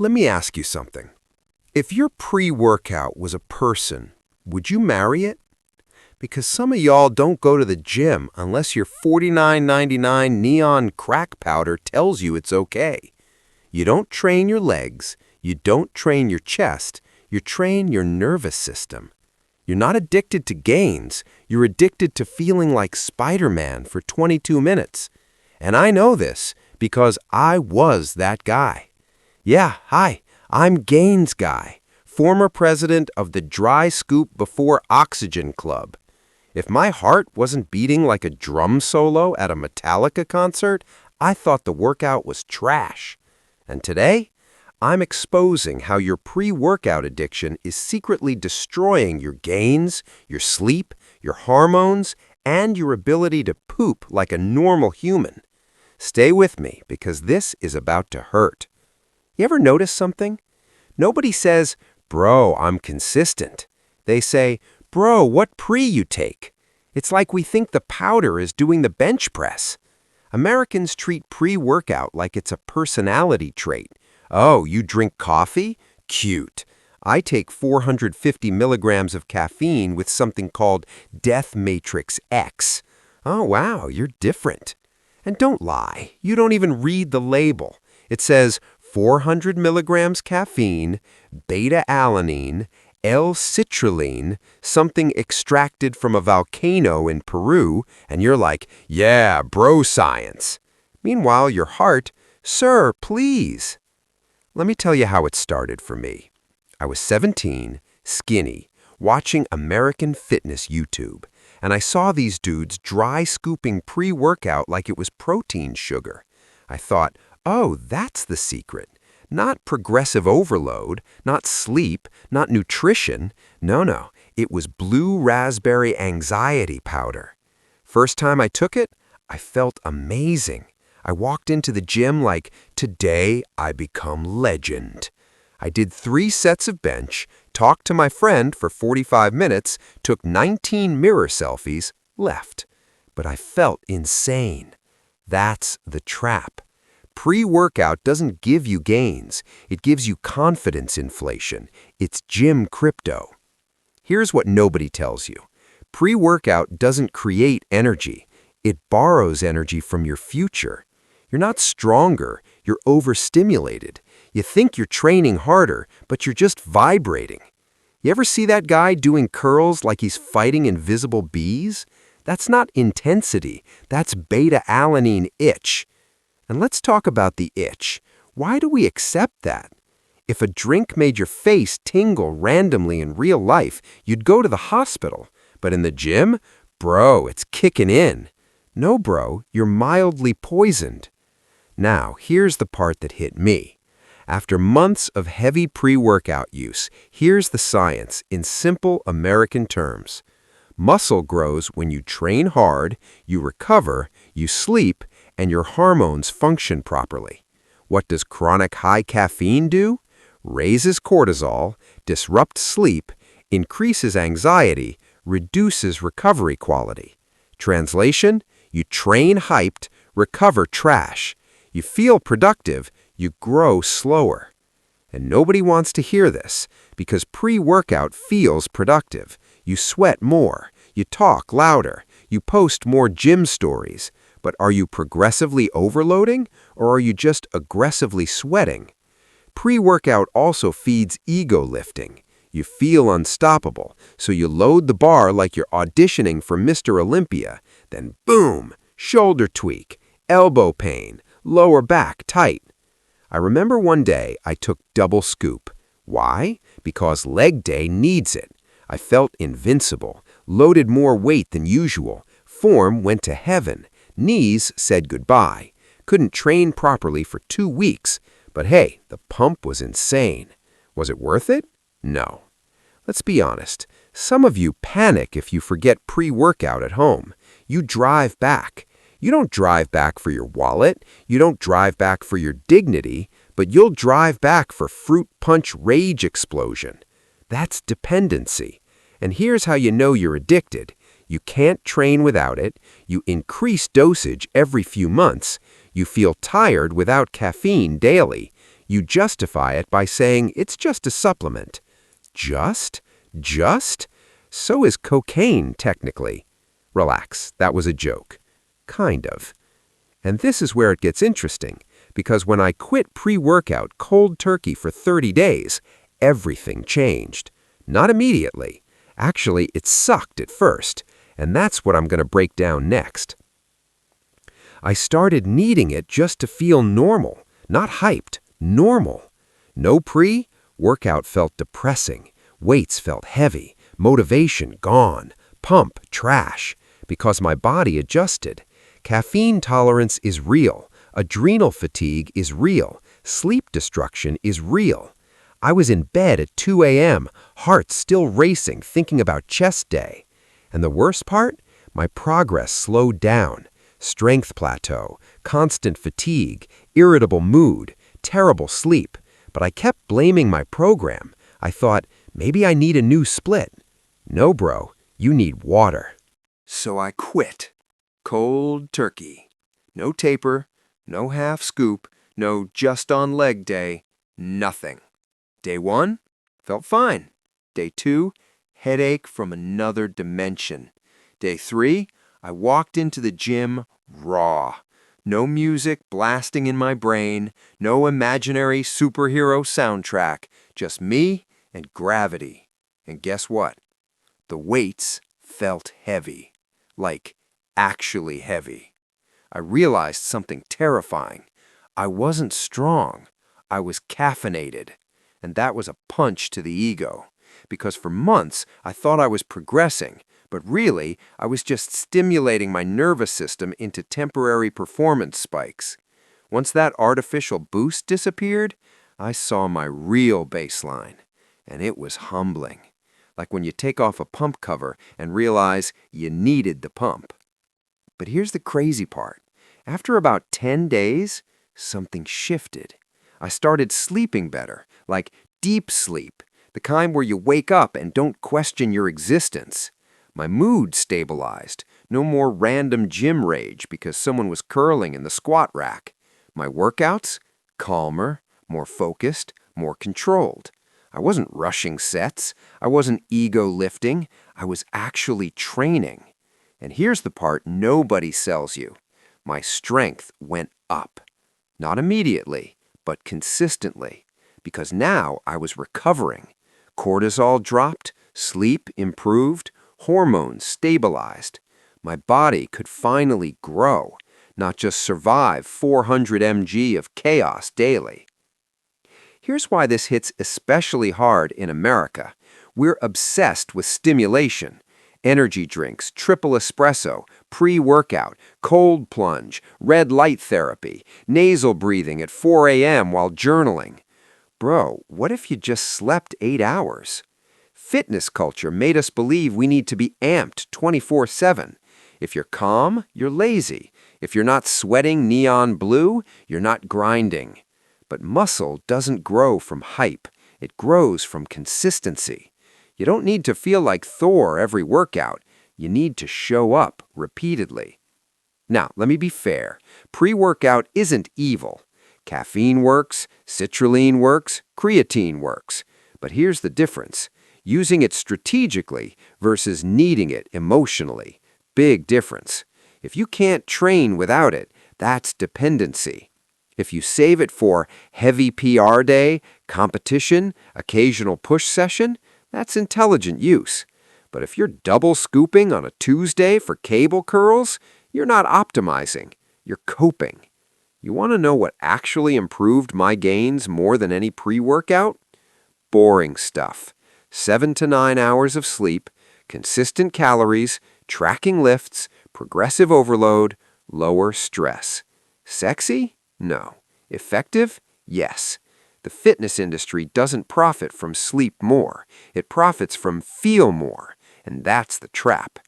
Let me ask you something. If your pre-workout was a person, would you marry it? Because some of y'all don't go to the gym unless your $49.99 neon crack powder tells you it's okay. You don't train your legs, you don't train your chest, you train your nervous system. You're not addicted to gains, you're addicted to feeling like Spider-Man for 22 minutes. And I know this because I was that guy. Yeah, hi, I'm Gaines Guy, former president of the Dry Scoop Before Oxygen Club. If my heart wasn't beating like a drum solo at a Metallica concert, I thought the workout was trash. And today, I'm exposing how your pre-workout addiction is secretly destroying your gains, your sleep, your hormones, and your ability to poop like a normal human. Stay with me because this is about to hurt. You ever notice something? Nobody says, "Bro, I'm consistent." They say, "Bro, what pre you take?" It's like we think the powder is doing the bench press. Americans treat pre-workout like it's a personality trait. Oh, you drink coffee? Cute. I take 450 milligrams of caffeine with something called Death Matrix X. Oh, wow, you're different. And don't lie. You don't even read the label. It says 400 milligrams caffeine, beta-alanine, L-citrulline, something extracted from a volcano in Peru, and you're like, yeah, bro science. Meanwhile, your heart, sir, please. Let me tell you how it started for me. I was 17, skinny, watching American Fitness YouTube, and I saw these dudes dry scooping pre-workout like it was protein sugar. I thought, oh, that's the secret. Not progressive overload, not sleep, not nutrition. No, it was blue raspberry anxiety powder. First time I took it, I felt amazing. I walked into the gym like, today I become legend. I did 3 sets of bench, talked to my friend for 45 minutes, took 19 mirror selfies, left. But I felt insane. That's the trap. Pre-workout doesn't give you gains. It gives you confidence inflation. It's gym crypto. Here's what nobody tells you. Pre-workout doesn't create energy. It borrows energy from your future. You're not stronger. You're overstimulated. You think you're training harder, but you're just vibrating. You ever see that guy doing curls like he's fighting invisible bees? That's not intensity. That's beta-alanine itch. And let's talk about the itch. Why do we accept that? If a drink made your face tingle randomly in real life, you'd go to the hospital. But in the gym, bro, it's kicking in. No, bro, you're mildly poisoned. Now, here's the part that hit me. After months of heavy pre-workout use, here's the science in simple American terms. Muscle grows when you train hard, you recover, you sleep, and your hormones function properly. What does chronic high caffeine do? Raises cortisol, disrupts sleep, increases anxiety, reduces recovery quality. Translation, you train hyped, recover trash. You feel productive, you grow slower. And nobody wants to hear this because pre-workout feels productive. You sweat more, you talk louder, you post more gym stories. But are you progressively overloading, or are you just aggressively sweating? Pre-workout also feeds ego lifting. You feel unstoppable, so you load the bar like you're auditioning for Mr. Olympia. Then boom, shoulder tweak, elbow pain, lower back tight. I remember one day I took double scoop. Why? Because leg day needs it. I felt invincible, loaded more weight than usual. Form went to heaven. Knees said goodbye. Couldn't train properly for 2 weeks. But hey, the pump was insane. Was it worth it? No. Let's be honest. Some of you panic if you forget pre-workout at home. You drive back. You don't drive back for your wallet. You don't drive back for your dignity. But you'll drive back for fruit punch rage explosion. That's dependency. And here's how you know you're addicted. You can't train without it. You increase dosage every few months. You feel tired without caffeine daily. You justify it by saying it's just a supplement. Just? Just? So is cocaine, technically. Relax, that was a joke. Kind of. And this is where it gets interesting, because when I quit pre-workout cold turkey for 30 days, everything changed. Not immediately. Actually, it sucked at first, and that's what I'm going to break down next. I started needing it just to feel normal, not hyped, normal. No pre, workout felt depressing, weights felt heavy, motivation gone, pump trash, because my body adjusted. Caffeine tolerance is real, adrenal fatigue is real, sleep destruction is real. I was in bed at 2 a.m., heart still racing, thinking about chest day. And the worst part? My progress slowed down. Strength plateau, constant fatigue, irritable mood, terrible sleep. But I kept blaming my program. I thought, maybe I need a new split. No, bro, you need water. So I quit. Cold turkey. No taper, no half scoop, no just on leg day, nothing. Day 1, felt fine. Day 2, headache from another dimension. Day 3, I walked into the gym raw. No music blasting in my brain, no imaginary superhero soundtrack, just me and gravity. And guess what? The weights felt heavy. Like, actually heavy. I realized something terrifying. I wasn't strong. I was caffeinated. And that was a punch to the ego. Because for months, I thought I was progressing, but really, I was just stimulating my nervous system into temporary performance spikes. Once that artificial boost disappeared, I saw my real baseline. And it was humbling. Like when you take off a pump cover and realize you needed the pump. But here's the crazy part. After about 10 days, something shifted. I started sleeping better, like deep sleep, the kind where you wake up and don't question your existence. My mood stabilized, no more random gym rage because someone was curling in the squat rack. My workouts? Calmer, more focused, more controlled. I wasn't rushing sets. I wasn't ego lifting. I was actually training. And here's the part nobody sells you. My strength went up. Not immediately, but consistently. Because now I was recovering. Cortisol dropped, sleep improved, hormones stabilized. My body could finally grow, not just survive 400 mg of chaos daily. Here's why this hits especially hard in America. We're obsessed with stimulation. Energy drinks, triple espresso, pre-workout, cold plunge, red light therapy, nasal breathing at 4 a.m. while journaling. Bro, what if you just slept 8 hours? Fitness culture made us believe we need to be amped 24/7. If you're calm, you're lazy. If you're not sweating neon blue, you're not grinding. But muscle doesn't grow from hype. It grows from consistency. You don't need to feel like Thor every workout. You need to show up repeatedly. Now, let me be fair. Pre-workout isn't evil. Caffeine works, citrulline works, creatine works. But here's the difference. Using it strategically versus needing it emotionally. Big difference. If you can't train without it, that's dependency. If you save it for heavy PR day, competition, occasional push session, that's intelligent use. But if you're double scooping on a Tuesday for cable curls, you're not optimizing. You're coping. You want to know what actually improved my gains more than any pre-workout? Boring stuff. 7 to 9 hours of sleep, consistent calories, tracking lifts, progressive overload, lower stress. Sexy? No. Effective? Yes. The fitness industry doesn't profit from sleep more. It profits from feel more. And that's the trap.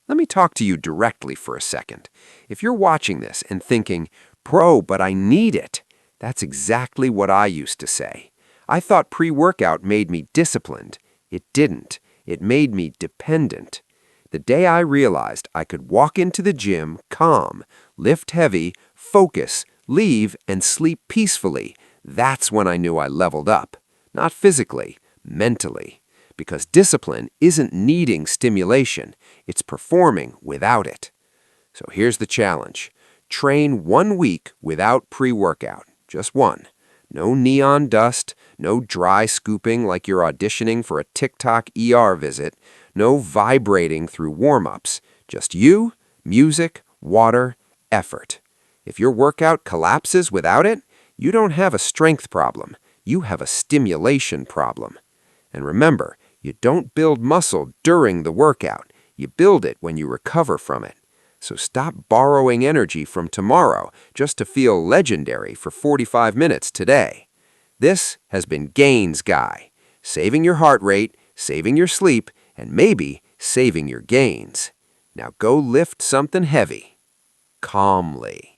Let me talk to you directly for a second. If you're watching this and thinking, bro, but I need it, that's exactly what I used to say. I thought pre-workout made me disciplined. It didn't. It made me dependent. The day I realized I could walk into the gym calm, lift heavy, focus, leave, and sleep peacefully, That's when I knew I leveled up. Not physically, mentally. Because discipline isn't needing stimulation, it's performing without it. So here's the challenge. Train 1 week without pre-workout. Just one. No neon dust, no dry scooping like you're auditioning for a TikTok ER visit, no vibrating through warm-ups. Just you, music, water, effort. If your workout collapses without it, you don't have a strength problem. You have a stimulation problem. And remember, you don't build muscle during the workout. You build it when you recover from it. So stop borrowing energy from tomorrow just to feel legendary for 45 minutes today. This has been Gains Guy, saving your heart rate, saving your sleep, and maybe saving your gains. Now go lift something heavy, calmly.